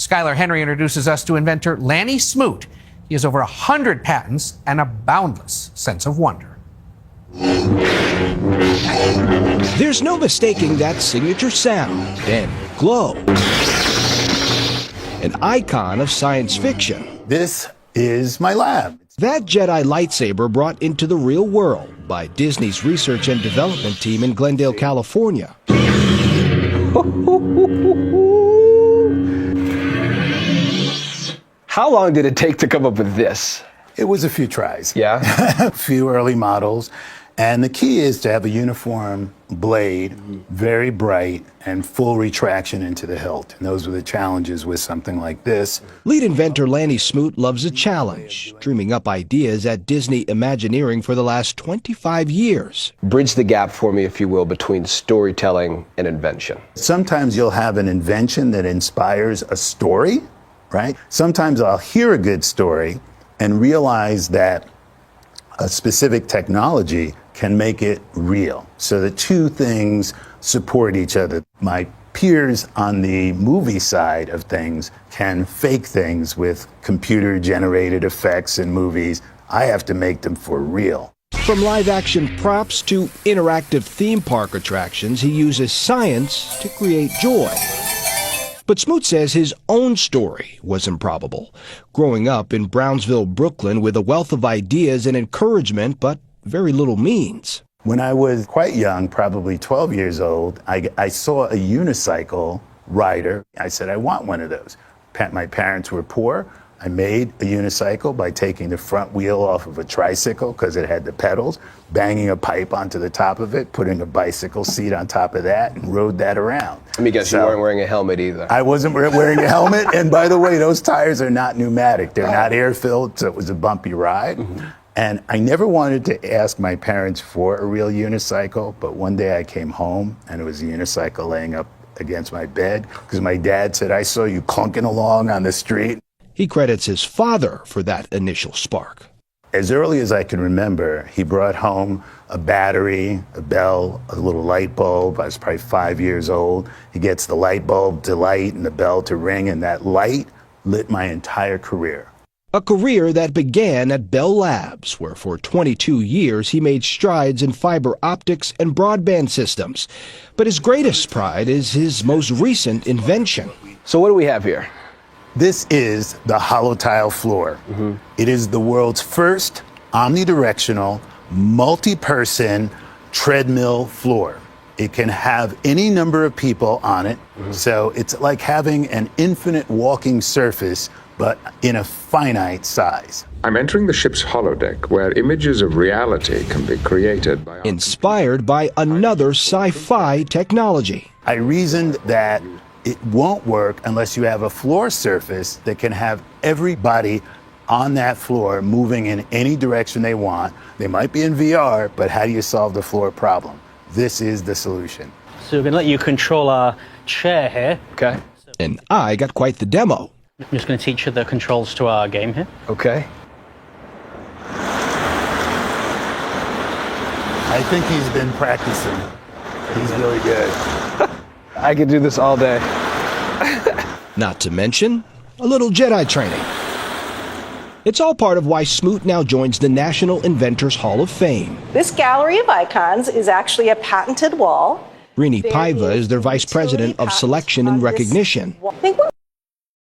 Skylar Henry introduces us to inventor Lanny Smoot. He has over 100 patents and a boundless sense of wonder. There's no mistaking that signature sound and glow. An icon of science fiction. This is my lab. That Jedi lightsaber brought into the real world by Disney's research and development team in Glendale, California. How long did it take to come up with this? It was a few tries. Yeah? A few early models. And the key is to have a uniform blade, very bright, and full retraction into the hilt. And those were the challenges with something like this. Lead inventor Lanny Smoot loves a challenge, dreaming up ideas at Disney Imagineering for the last 25 years. Bridge the gap for me, if you will, between storytelling and invention. Sometimes you'll have an invention that inspires a story, right? Sometimes I'll hear a good story and realize that a specific technology can make it real. So the two things support each other. My peers on the movie side of things can fake things with computer-generated effects in movies. I have to make them for real. From live-action props to interactive theme park attractions, he uses science to create joy. But Smoot says his own story was improbable. Growing up in Brownsville, Brooklyn, with a wealth of ideas and encouragement, but very little means. When I was quite young, probably 12 years old, I saw a unicycle rider. I said, I want one of those. My parents were poor. I made a unicycle by taking the front wheel off of a tricycle because it had the pedals, banging a pipe onto the top of it, putting a bicycle seat on top of that, and rode that around. Let me guess, you weren't wearing a helmet either. I wasn't wearing a helmet, and by the way, those tires are not pneumatic. They're not air-filled, so it was a bumpy ride. Mm-hmm. And I never wanted to ask my parents for a real unicycle, but one day I came home, and it was a unicycle laying up against my bed, because my dad said, I saw you clunking along on the street. He credits his father for that initial spark. As early as I can remember, he brought home a battery, a bell, a little light bulb. I was probably 5 years old. He gets the light bulb to light and the bell to ring, and that light lit my entire career. A career that began at Bell Labs, where for 22 years he made strides in fiber optics and broadband systems. But his greatest pride is his most recent invention. So what do we have here? This is the hollow tile floor. Mm-hmm. It is the world's first omnidirectional, multi-person treadmill floor. It can have any number of people on it, so it's like having an infinite walking surface, but in a finite size. I'm entering the ship's holodeck, where images of reality can be created by... Inspired by another sci-fi technology. I reasoned that it won't work unless you have a floor surface that can have everybody on that floor moving in any direction they want. They might be in VR, but how do you solve the floor problem? This is the solution. So we're going to let you control our chair here. Okay. And I got quite the demo. I'm just going to teach you the controls to our game here. Okay. I think he's been practicing. He's really good. I could do this all day. Not to mention a little Jedi training. It's all part of why Smoot now joins the National Inventors Hall of Fame. This gallery of icons is actually a patented wall. Rini Paiva is their vice president of selection and recognition. I think what